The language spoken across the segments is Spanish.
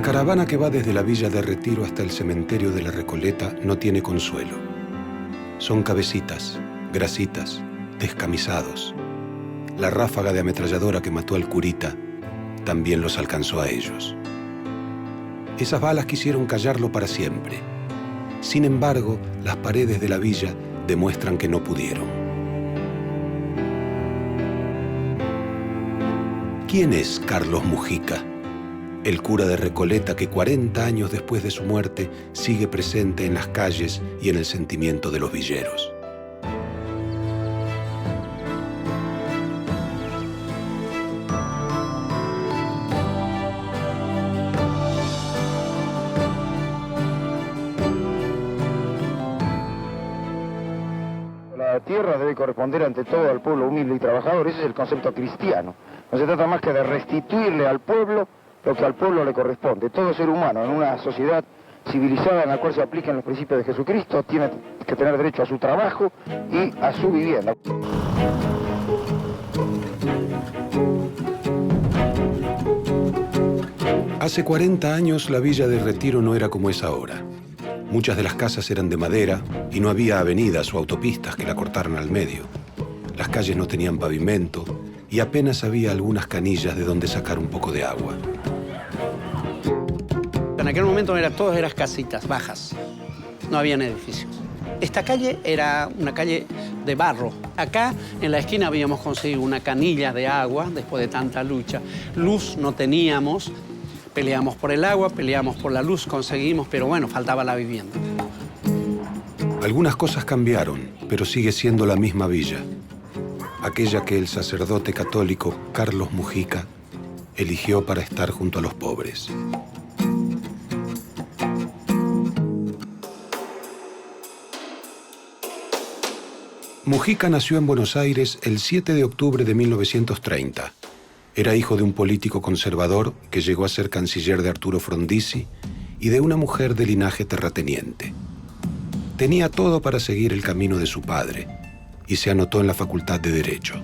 caravana que va desde la Villa de Retiro hasta el cementerio de la Recoleta no tiene consuelo. Son cabecitas, grasitas, descamisados. La ráfaga de ametralladora que mató al curita también los alcanzó a ellos. Esas balas quisieron callarlo para siempre. Sin embargo, las paredes de la villa demuestran que no pudieron. ¿Quién es Carlos Mujica? El cura de Recoleta que 40 años después de su muerte sigue presente en las calles y en el sentimiento de los villeros. La tierra debe corresponder ante todo al pueblo humilde y trabajador. Ese es el concepto cristiano. No se trata más que de restituirle al pueblo lo que al pueblo le corresponde. Todo ser humano en una sociedad civilizada en la cual se apliquen los principios de Jesucristo tiene que tener derecho a su trabajo y a su vivienda. Hace 40 años la Villa de Retiro no era como es ahora. Muchas de las casas eran de madera y no había avenidas o autopistas que la cortaran al medio. Las calles no tenían pavimento y apenas había algunas canillas de donde sacar un poco de agua. En aquel momento todas eran casitas bajas, no habían edificios. Esta calle era una calle de barro. Acá en la esquina habíamos conseguido una canilla de agua después de tanta lucha. Luz no teníamos, peleamos por el agua, peleamos por la luz, conseguimos, pero bueno, faltaba la vivienda. Algunas cosas cambiaron, pero sigue siendo la misma villa. Aquella que el sacerdote católico Carlos Mujica eligió para estar junto a los pobres. Mujica nació en Buenos Aires el 7 de octubre de 1930. Era hijo de un político conservador que llegó a ser canciller de Arturo Frondizi y de una mujer de linaje terrateniente. Tenía todo para seguir el camino de su padre y se anotó en la Facultad de Derecho.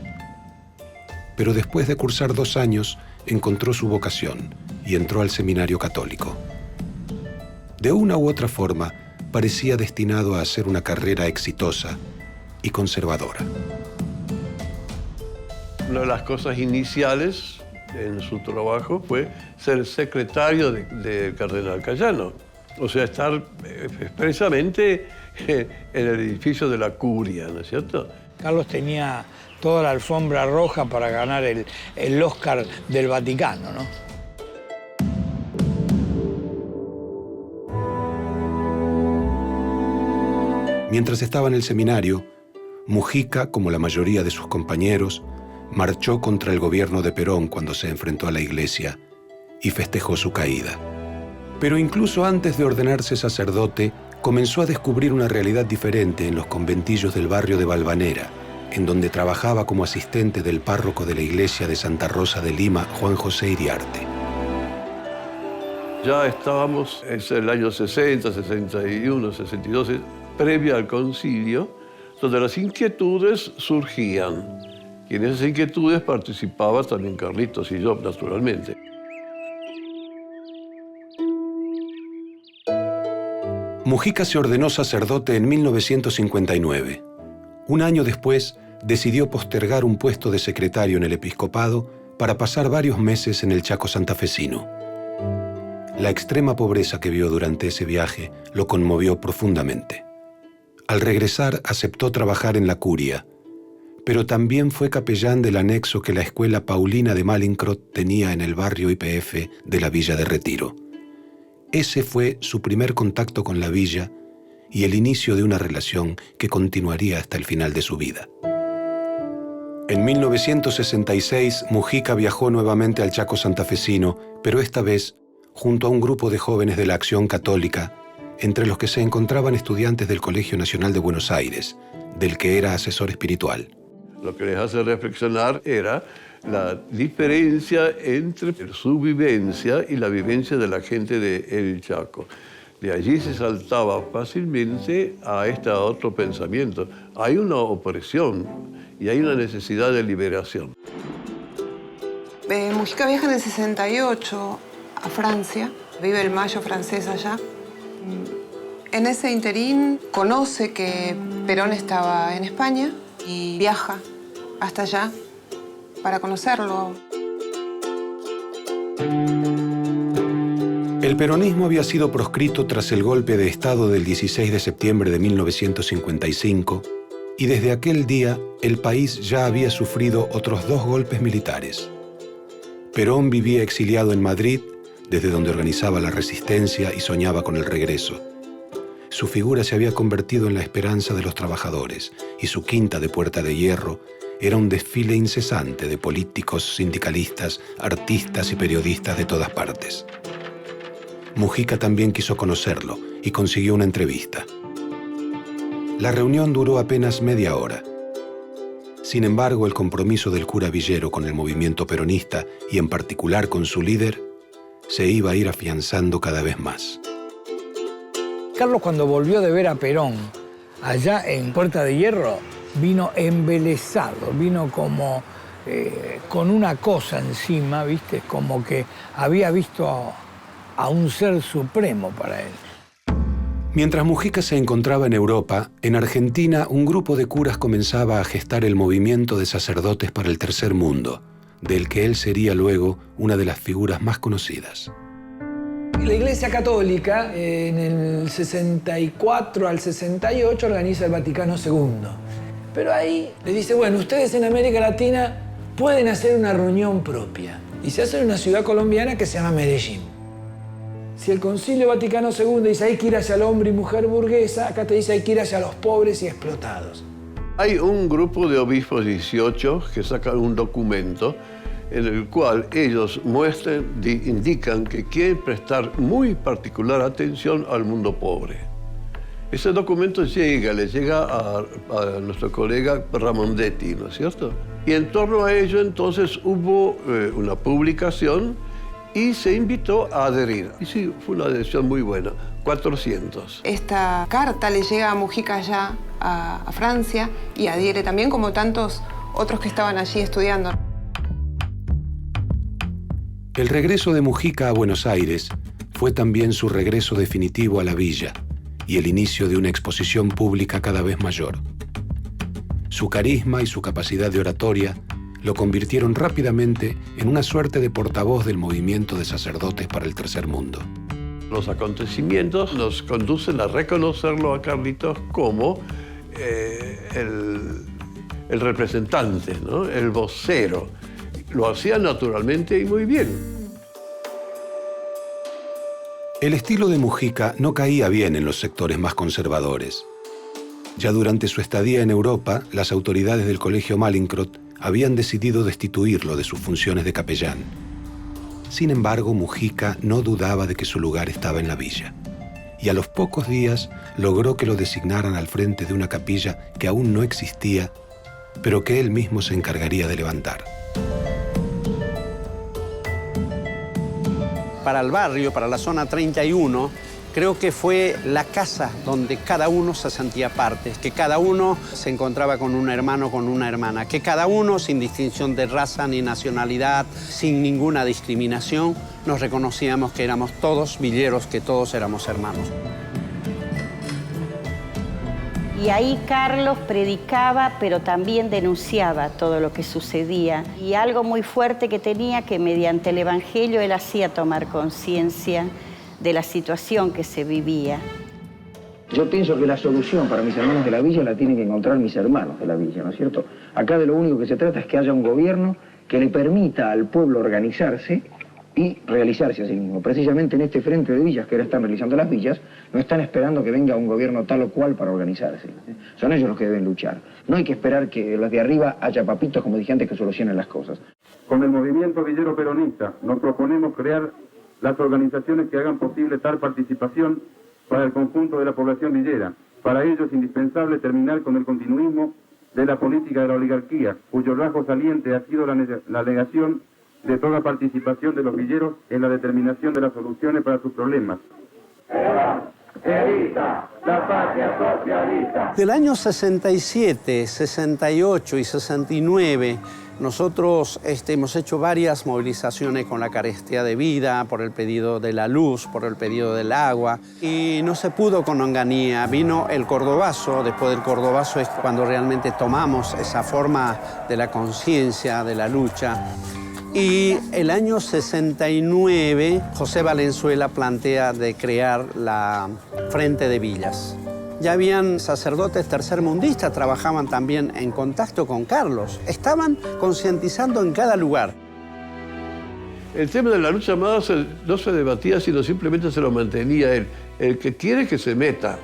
Pero después de cursar 2 años, encontró su vocación y entró al seminario católico. De una u otra forma, parecía destinado a hacer una carrera exitosa y conservadora. Una de las cosas iniciales en su trabajo fue ser secretario del cardenal Cayano. O sea, estar expresamente en el edificio de la curia, ¿no es cierto? Carlos tenía toda la alfombra roja para ganar el Oscar del Vaticano, ¿no? Mientras estaba en el seminario, Mujica, como la mayoría de sus compañeros, marchó contra el gobierno de Perón cuando se enfrentó a la Iglesia y festejó su caída. Pero incluso antes de ordenarse sacerdote, comenzó a descubrir una realidad diferente en los conventillos del barrio de Valvanera, en donde trabajaba como asistente del párroco de la iglesia de Santa Rosa de Lima, Juan José Iriarte. Ya estábamos, es el año 60, 61, 62, previo al concilio, donde las inquietudes surgían. Y en esas inquietudes participaba también Carlitos y yo, naturalmente. Mujica se ordenó sacerdote en 1959. Un año después, decidió postergar un puesto de secretario en el episcopado para pasar varios meses en el Chaco santafesino. La extrema pobreza que vio durante ese viaje lo conmovió profundamente. Al regresar, aceptó trabajar en la curia, pero también fue capellán del anexo que la escuela Paulina de Malincrot tenía en el barrio YPF de la Villa de Retiro. Ese fue su primer contacto con la villa y el inicio de una relación que continuaría hasta el final de su vida. En 1966, Mujica viajó nuevamente al Chaco santafesino, pero esta vez junto a un grupo de jóvenes de la Acción Católica, entre los que se encontraban estudiantes del Colegio Nacional de Buenos Aires, del que era asesor espiritual. Lo que les hace reflexionar era la diferencia entre su vivencia y la vivencia de la gente de El Chaco. De allí se saltaba fácilmente a este otro pensamiento. Hay una opresión y hay una necesidad de liberación. Mujica viaja en el 68 a Francia Vive el Mayo francés allá. En ese interín conoce que Perón estaba en España y viaja hasta allá para conocerlo. El peronismo había sido proscrito tras el golpe de Estado del 16 de septiembre de 1955 y desde aquel día el país ya había sufrido otros 2 golpes militares. Perón vivía exiliado en Madrid, desde donde organizaba la resistencia y soñaba con el regreso. Su figura se había convertido en la esperanza de los trabajadores y su quinta de Puerta de Hierro era un desfile incesante de políticos, sindicalistas, artistas y periodistas de todas partes. Mujica también quiso conocerlo y consiguió una entrevista. La reunión duró apenas media hora. Sin embargo, el compromiso del cura Villero con el movimiento peronista y en particular con su líder se iba a ir afianzando cada vez más. Carlos, cuando volvió de ver a Perón allá en Puerta de Hierro, vino embelesado, vino como con una cosa encima, ¿viste? Como que había visto a un ser supremo para él. Mientras Mujica se encontraba en Europa, en Argentina un grupo de curas comenzaba a gestar el movimiento de sacerdotes para el tercer mundo, del que él sería luego una de las figuras más conocidas. La Iglesia Católica, en el 64 al 68, organiza el Vaticano II. Pero ahí le dice, bueno, ustedes en América Latina pueden hacer una reunión propia. Y se hace en una ciudad colombiana que se llama Medellín. Si el Concilio Vaticano II dice hay que ir hacia el hombre y mujer burguesa, acá te dice hay que ir hacia los pobres y explotados. Hay un grupo de obispos 18 que sacan un documento en el cual ellos indican que quieren prestar muy particular atención al mundo pobre. Ese documento le llega a nuestro colega Ramondetti, ¿no es cierto? Y en torno a ello entonces hubo una publicación y se invitó a adherir. Y sí, fue una adhesión muy buena, 400. Esta carta le llega a Mujica allá a Francia y adhiere también como tantos otros que estaban allí estudiando. El regreso de Mujica a Buenos Aires fue también su regreso definitivo a la villa y el inicio de una exposición pública cada vez mayor. Su carisma y su capacidad de oratoria lo convirtieron rápidamente en una suerte de portavoz del movimiento de sacerdotes para el tercer mundo. Los acontecimientos nos conducen a reconocerlo a Carlitos como el representante, ¿no? El vocero. Lo hacía naturalmente y muy bien. El estilo de Mujica no caía bien en los sectores más conservadores. Ya durante su estadía en Europa, las autoridades del Colegio Mallinckrodt habían decidido destituirlo de sus funciones de capellán. Sin embargo, Mujica no dudaba de que su lugar estaba en la villa. Y a los pocos días logró que lo designaran al frente de una capilla que aún no existía, pero que él mismo se encargaría de levantar. Para el barrio, para la zona 31, creo que fue la casa donde cada uno se sentía parte, que cada uno se encontraba con un hermano, con una hermana, que cada uno, sin distinción de raza ni nacionalidad, sin ninguna discriminación, nos reconocíamos que éramos todos villeros, que todos éramos hermanos. Y ahí Carlos predicaba, pero también denunciaba todo lo que sucedía. Y algo muy fuerte que tenía, que mediante el Evangelio él hacía tomar conciencia de la situación que se vivía. Yo pienso que la solución para mis hermanos de la villa la tienen que encontrar mis hermanos de la villa, ¿no es cierto? Acá de lo único que se trata es que haya un gobierno que le permita al pueblo organizarse y realizarse a sí mismo. Precisamente en este frente de villas que ahora están realizando las villas, no están esperando que venga un gobierno tal o cual para organizarse. Son ellos los que deben luchar. No hay que esperar que los de arriba haya papitos, como dije antes, que solucionen las cosas. Con el movimiento villero peronista nos proponemos crear las organizaciones que hagan posible tal participación para el conjunto de la población villera. Para ello es indispensable terminar con el continuismo de la política de la oligarquía, cuyo rasgo saliente ha sido la negación de toda participación de los villeros en la determinación de las soluciones para sus problemas. Evita la patria socialista. Del año 67, 68 y 69, nosotros hemos hecho varias movilizaciones con la carestía de vida, por el pedido de la luz, por el pedido del agua. Y no se pudo con Onganía. Vino el Cordobazo. Después del Cordobazo es cuando realmente tomamos esa forma de la conciencia, de la lucha. Y el año 69, José Valenzuela plantea de crear la Frente de Villas. Ya habían sacerdotes tercermundistas, trabajaban también en contacto con Carlos. Estaban concientizando en cada lugar. El tema de la lucha armada no se debatía, sino simplemente se lo mantenía él. El que quiere que se meta.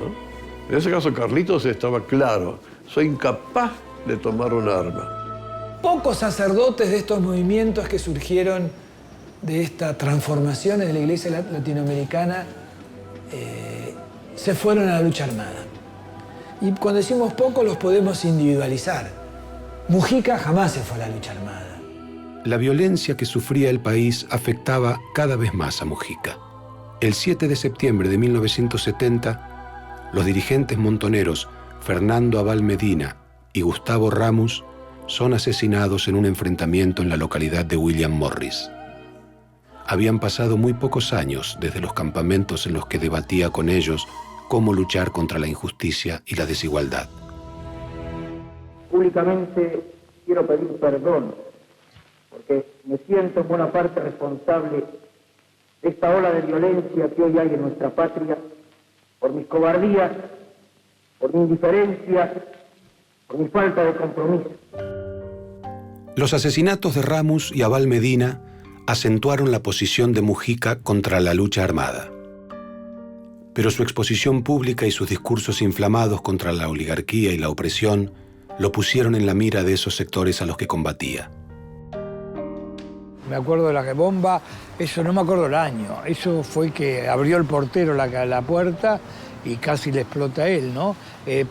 ¿No? En ese caso, Carlitos estaba claro. Soy incapaz de tomar un arma. Pocos sacerdotes de estos movimientos que surgieron de estas transformaciones de la iglesia latinoamericana se fueron a la lucha armada. Y cuando decimos pocos, los podemos individualizar. Mujica jamás se fue a la lucha armada. La violencia que sufría el país afectaba cada vez más a Mujica. El 7 de septiembre de 1970, los dirigentes montoneros Fernando Abal Medina y Gustavo Ramos son asesinados en un enfrentamiento en la localidad de William Morris. Habían pasado muy pocos años desde los campamentos en los que debatía con ellos cómo luchar contra la injusticia y la desigualdad. Públicamente quiero pedir perdón, porque me siento en buena parte responsable de esta ola de violencia que hoy hay en nuestra patria, por mis cobardías, por mi indiferencia, por mi falta de compromiso. Los asesinatos de Ramos y Abal Medina acentuaron la posición de Mujica contra la lucha armada. Pero su exposición pública y sus discursos inflamados contra la oligarquía y la opresión lo pusieron en la mira de esos sectores a los que combatía. Me acuerdo de la bomba, eso no me acuerdo el año. Eso fue que abrió el portero la puerta y casi le explota a él, ¿no?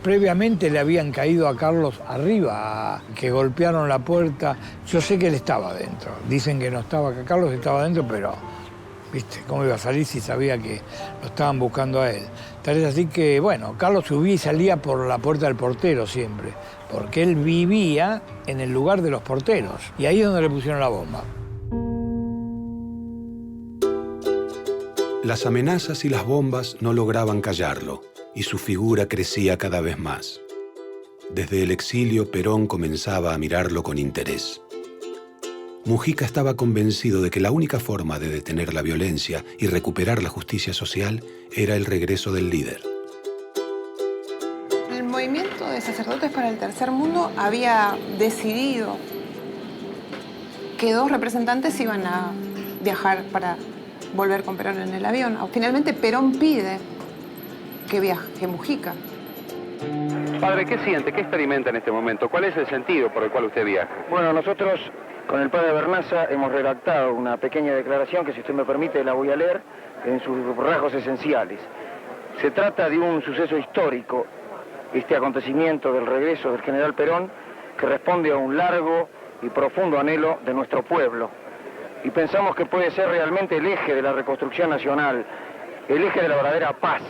Previamente le habían caído a Carlos arriba, que golpearon la puerta. Yo sé que él estaba adentro. Dicen que no estaba, que Carlos estaba adentro, pero, ¿viste? ¿Cómo iba a salir si sabía que lo estaban buscando a él? Tal es así que, bueno, Carlos subía y salía por la puerta del portero siempre, porque él vivía en el lugar de los porteros. Y ahí es donde le pusieron la bomba. Las amenazas y las bombas no lograban callarlo, y su figura crecía cada vez más. Desde el exilio, Perón comenzaba a mirarlo con interés. Mujica estaba convencido de que la única forma de detener la violencia y recuperar la justicia social era el regreso del líder. El movimiento de sacerdotes para el tercer mundo había decidido que 2 representantes iban a viajar para volver con Perón en el avión. Finalmente Perón pide que viaje Mujica. Padre, ¿qué siente? ¿Qué experimenta en este momento? ¿Cuál es el sentido por el cual usted viaja? Bueno, nosotros con el padre Bernaza hemos redactado una pequeña declaración que, si usted me permite, la voy a leer en sus rasgos esenciales. Se trata de un suceso histórico, este acontecimiento del regreso del general Perón, que responde a un largo y profundo anhelo de nuestro pueblo. Y pensamos que puede ser realmente el eje de la reconstrucción nacional, el eje de la verdadera paz,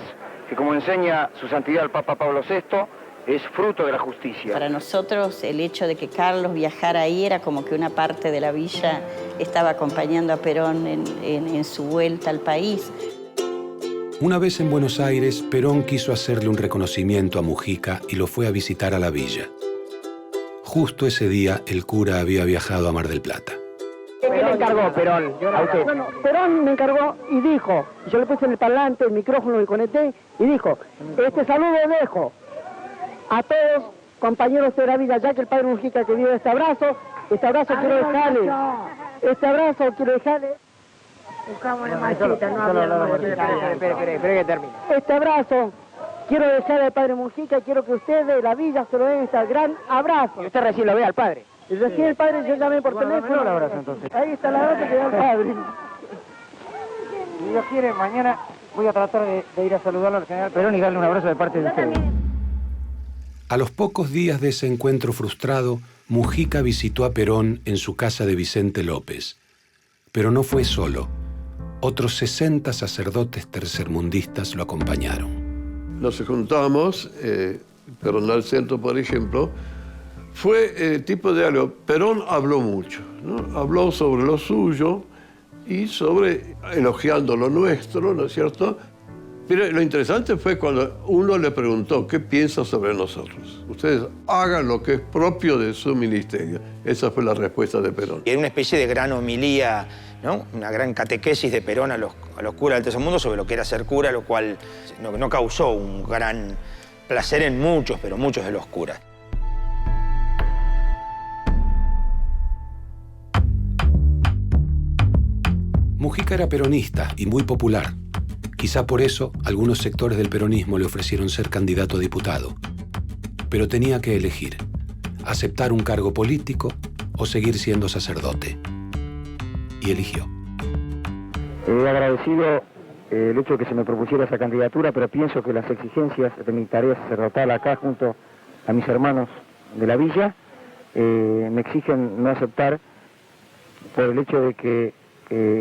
que, como enseña su santidad el Papa Pablo VI, es fruto de la justicia. Para nosotros el hecho de que Carlos viajara ahí era como que una parte de la villa estaba acompañando a Perón en su vuelta al país. Una vez en Buenos Aires, Perón quiso hacerle un reconocimiento a Mujica y lo fue a visitar a la villa. Justo ese día, el cura había viajado a Mar del Plata. ¿Qué le encargó Perón a usted? Bueno, Perón me encargó y dijo, yo le puse en el parlante, el micrófono, y conecté, y dijo, este saludo dejo a todos, compañeros de la vida, ya que el padre Mujica que dio este abrazo quiero dejarle, buscamos la machita, no hablamos de Espere que termine. este abrazo quiero dejarle al padre Mujica, quiero que ustedes de la villa se lo den este gran abrazo. Y usted recién lo ve al padre. Y recién el padre, yo llamé por teléfono. Un abrazo, entonces. Ahí está el abrazo que da el padre. Si Dios quiere, mañana voy a tratar de ir a saludarlo al general Perón y darle un abrazo de parte de ustedes. A los pocos días de ese encuentro frustrado, Mujica visitó a Perón en su casa de Vicente López. Pero no fue solo. Otros 60 sacerdotes tercermundistas lo acompañaron. Nos juntamos, Perón al centro, por ejemplo, fue tipo de algo. Perón habló mucho, ¿no? Habló sobre lo suyo y sobre elogiando lo nuestro, ¿no es cierto? Pero lo interesante fue cuando uno le preguntó, ¿qué piensa sobre nosotros? Ustedes hagan lo que es propio de su ministerio. Esa fue la respuesta de Perón. Y era una especie de gran homilía, ¿no? Una gran catequesis de Perón a los curas del tercer mundo sobre lo que era ser cura, lo cual no causó un gran placer en muchos, pero muchos de los curas. Mujica era peronista y muy popular. Quizá por eso algunos sectores del peronismo le ofrecieron ser candidato a diputado. Pero tenía que elegir, aceptar un cargo político o seguir siendo sacerdote. Y eligió. He agradecido el hecho de que se me propusiera esa candidatura, pero pienso que las exigencias de mi tarea sacerdotal acá junto a mis hermanos de la villa me exigen no aceptar por el hecho de que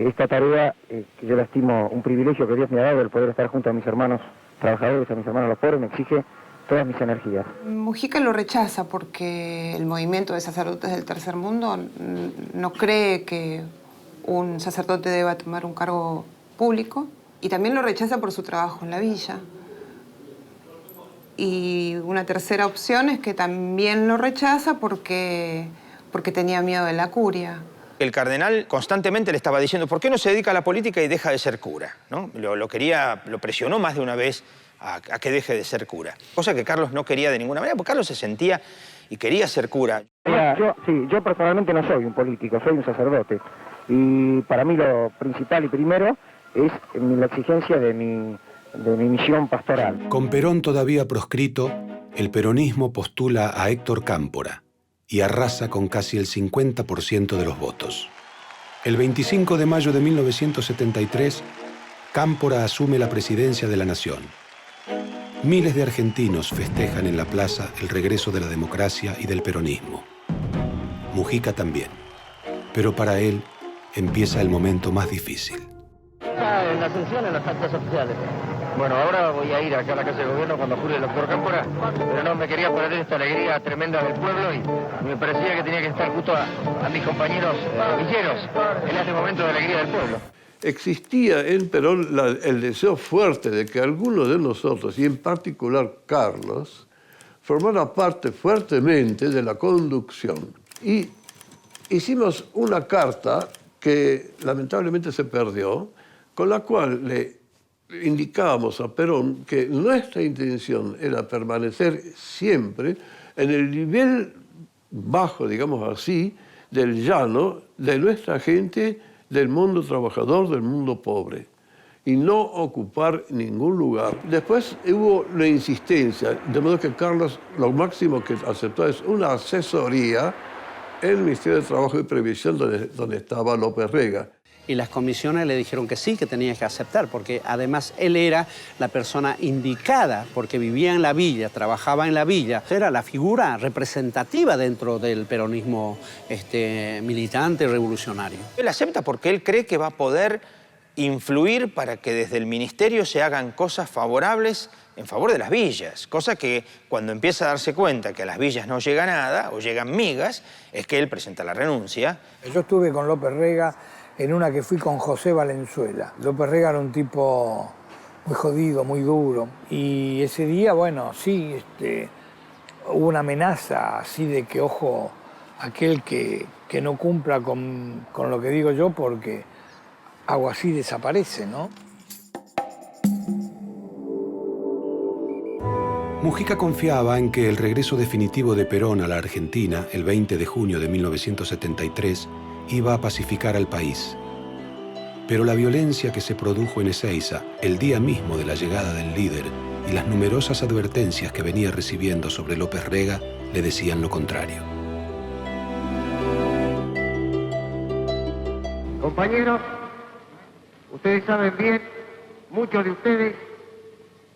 esta tarea, que yo la estimo un privilegio que Dios me ha dado, el poder estar junto a mis hermanos trabajadores, a mis hermanos los pobres, me exige todas mis energías. Mujica lo rechaza porque el movimiento de sacerdotes del tercer mundo no cree que un sacerdote deba tomar un cargo público, y también lo rechaza por su trabajo en la villa. Y una tercera opción es que también lo rechaza porque tenía miedo de la curia. El cardenal constantemente le estaba diciendo, ¿por qué no se dedica a la política y deja de ser cura? ¿No? Lo presionó más de una vez a que deje de ser cura. Cosa que Carlos no quería de ninguna manera, porque Carlos se sentía y quería ser cura. Yo personalmente no soy un político, soy un sacerdote. Y para mí lo principal y primero es la exigencia de mi misión pastoral. Con Perón todavía proscrito, el peronismo postula a Héctor Cámpora y arrasa con casi el 50% de los votos. El 25 de mayo de 1973, Cámpora asume la presidencia de la nación. Miles de argentinos festejan en la plaza el regreso de la democracia y del peronismo. Mujica también. Pero para él empieza el momento más difícil. En la sesión, en las actas oficiales. Bueno, ahora voy a ir acá a la Casa de Gobierno cuando jure el doctor Cámpora, pero no me quería perder esta alegría tremenda del pueblo y me parecía que tenía que estar justo a mis compañeros villeros en este momento de alegría del pueblo. Existía en Perón el deseo fuerte de que algunos de nosotros, y en particular Carlos, formara parte fuertemente de la conducción. Y hicimos una carta que lamentablemente se perdió, con la cual le indicábamos a Perón que nuestra intención era permanecer siempre en el nivel bajo, digamos así, del llano de nuestra gente, del mundo trabajador, del mundo pobre, y no ocupar ningún lugar. Después hubo la insistencia, de modo que Carlos lo máximo que aceptó es una asesoría en el Ministerio de Trabajo y Previsión, donde estaba López Rega. Y las comisiones le dijeron que sí, que tenía que aceptar, porque además él era la persona indicada, porque vivía en la villa, trabajaba en la villa. Era la figura representativa dentro del peronismo militante, revolucionario. Él acepta porque él cree que va a poder influir para que desde el ministerio se hagan cosas favorables en favor de las villas, cosa que cuando empieza a darse cuenta que a las villas no llega nada o llegan migas, es que él presenta la renuncia. Yo estuve con López Rega en una que fui con José Valenzuela. López Rega era un tipo muy jodido, muy duro. Y ese día, bueno, sí, hubo una amenaza así de que, ojo, aquel que no cumpla con lo que digo yo, porque algo así desaparece, ¿no? Mujica confiaba en que el regreso definitivo de Perón a la Argentina, el 20 de junio de 1973, iba a pacificar al país. Pero la violencia que se produjo en Ezeiza, el día mismo de la llegada del líder, y las numerosas advertencias que venía recibiendo sobre López Rega le decían lo contrario. Compañeros, ustedes saben bien, muchos de ustedes,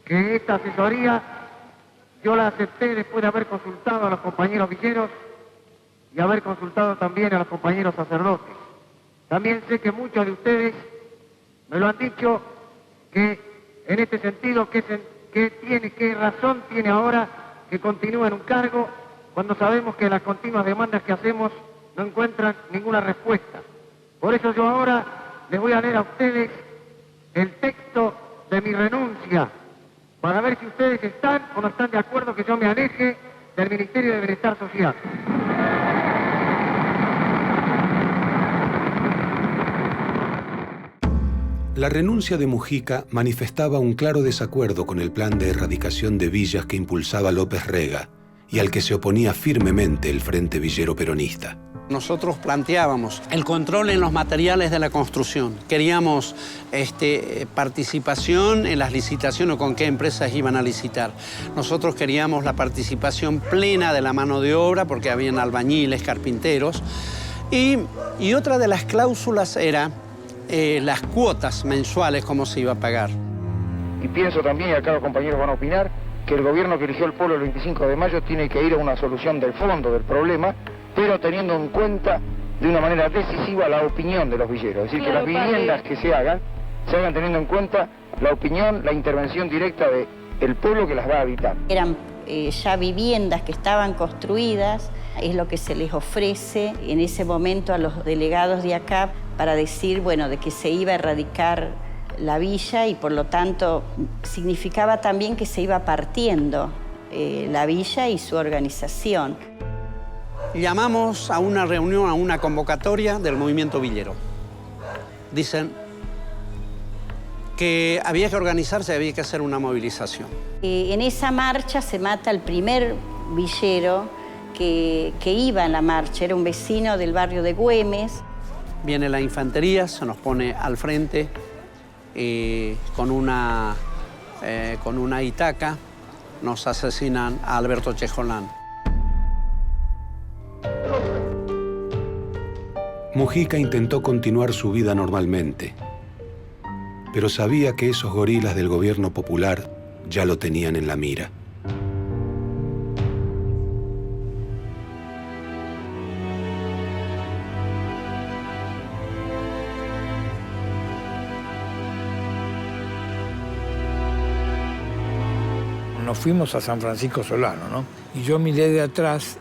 que esta asesoría yo la acepté después de haber consultado a los compañeros villeros y haber consultado también a los compañeros sacerdotes. También sé que muchos de ustedes me lo han dicho, que en este sentido, ¿qué razón tiene ahora que continúe en un cargo cuando sabemos que las continuas demandas que hacemos no encuentran ninguna respuesta? Por eso yo ahora les voy a leer a ustedes el texto de mi renuncia, para ver si ustedes están o no están de acuerdo que yo me aleje del Ministerio de Bienestar Social. La renuncia de Mujica manifestaba un claro desacuerdo con el plan de erradicación de villas que impulsaba López Rega y al que se oponía firmemente el Frente Villero Peronista. Nosotros planteábamos el control en los materiales de la construcción. Queríamos participación en las licitaciones o con qué empresas iban a licitar. Nosotros queríamos la participación plena de la mano de obra porque habían albañiles, carpinteros. Y otra de las cláusulas era las cuotas mensuales, cómo se iba a pagar. Y pienso también, y acá los compañeros van a opinar, que el gobierno que eligió el pueblo el 25 de mayo tiene que ir a una solución del fondo del problema, pero teniendo en cuenta de una manera decisiva la opinión de los villeros. Es decir, que las viviendas que se hagan teniendo en cuenta la opinión, la intervención directa del pueblo que las va a habitar. Eran ya viviendas que estaban construidas, es lo que se les ofrece en ese momento a los delegados de ACAP para decir, bueno, de que se iba a erradicar la villa y por lo tanto significaba también que se iba partiendo la villa y su organización. Llamamos a una reunión, a una convocatoria del movimiento villero. Dicen que había que organizarse, había que hacer una movilización. En esa marcha se mata el primer villero que iba en la marcha, era un vecino del barrio de Güemes. Viene la infantería, se nos pone al frente con una itaca, nos asesinan a Alberto Chejolán. Mujica intentó continuar su vida normalmente, pero sabía que esos gorilas del gobierno popular ya lo tenían en la mira. Nos fuimos a San Francisco Solano, ¿no? Y yo miré de atrás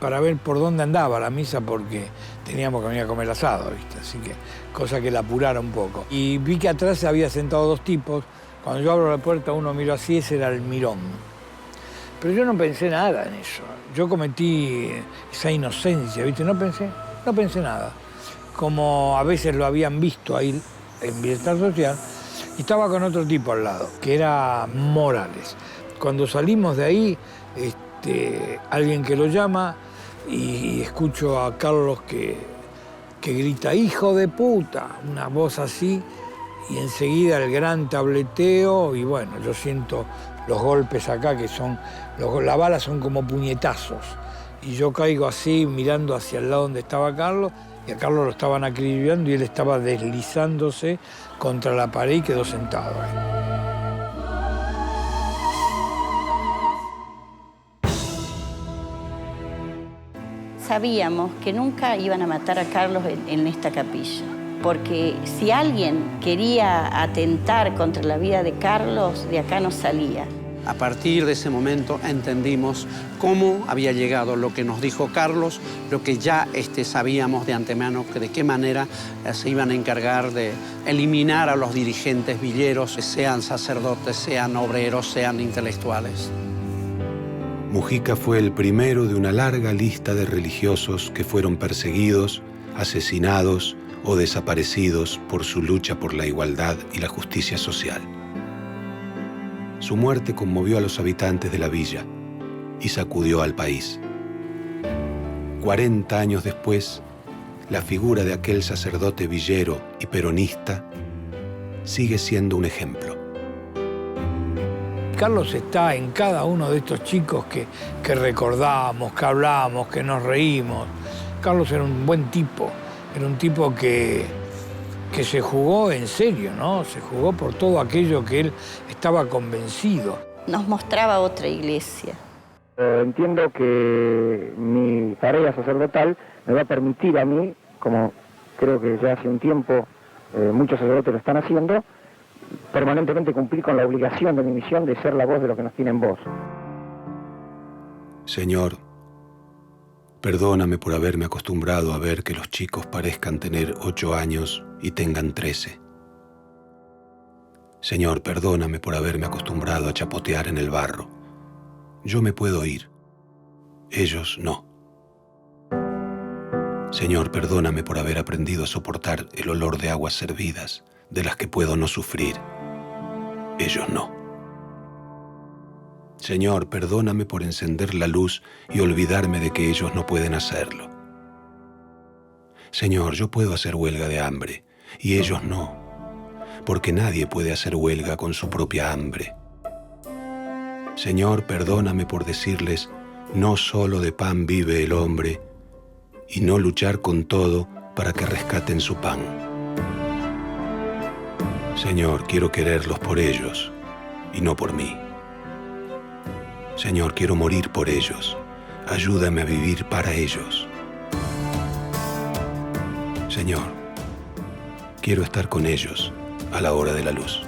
para ver por dónde andaba la misa porque teníamos que venir a comer asado, ¿viste? Así que, cosa que la apurara un poco. Y vi que atrás se había sentado dos tipos. Cuando yo abro la puerta, uno miró así, ese era el Mirón. Pero yo no pensé nada en eso. Yo cometí esa inocencia, ¿viste? No pensé nada. Como a veces lo habían visto ahí en Bienestar Social, y estaba con otro tipo al lado, que era Morales. Cuando salimos de ahí, alguien que lo llama y escucho a Carlos que grita «¡Hijo de puta!», una voz así, y enseguida el gran tableteo y bueno, yo siento los golpes acá que son, las balas son como puñetazos y yo caigo así mirando hacia el lado donde estaba Carlos y a Carlos lo estaban acribillando y él estaba deslizándose contra la pared y quedó sentado ahí. Sabíamos que nunca iban a matar a Carlos en esta capilla, porque si alguien quería atentar contra la vida de Carlos, de acá no salía. A partir de ese momento entendimos cómo había llegado lo que nos dijo Carlos, lo que ya sabíamos de antemano, que de qué manera se iban a encargar de eliminar a los dirigentes villeros, sean sacerdotes, sean obreros, sean intelectuales. Mujica fue el primero de una larga lista de religiosos que fueron perseguidos, asesinados o desaparecidos por su lucha por la igualdad y la justicia social. Su muerte conmovió a los habitantes de la villa y sacudió al país. 40 años después, la figura de aquel sacerdote villero y peronista sigue siendo un ejemplo. Carlos está en cada uno de estos chicos que recordamos, que hablamos, que nos reímos. Carlos era un buen tipo, era un tipo que se jugó en serio, ¿no? Se jugó por todo aquello que él estaba convencido. Nos mostraba otra iglesia. Entiendo que mi tarea sacerdotal me va a permitir a mí, como creo que ya hace un tiempo muchos sacerdotes lo están haciendo, permanentemente cumplir con la obligación de mi misión de ser la voz de los que nos tienen voz. Señor, perdóname por haberme acostumbrado a ver que los chicos parezcan tener 8 años y tengan 13. Señor, perdóname por haberme acostumbrado a chapotear en el barro. Yo me puedo ir, ellos no. Señor, perdóname por haber aprendido a soportar el olor de aguas servidas, de las que puedo no sufrir. Ellos no. Señor, perdóname por encender la luz y olvidarme de que ellos no pueden hacerlo. Señor, yo puedo hacer huelga de hambre, y ellos no, porque nadie puede hacer huelga con su propia hambre. Señor, perdóname por decirles, no solo de pan vive el hombre, y no luchar con todo para que rescaten su pan. Señor, quiero quererlos por ellos y no por mí. Señor, quiero morir por ellos. Ayúdame a vivir para ellos. Señor, quiero estar con ellos a la hora de la luz.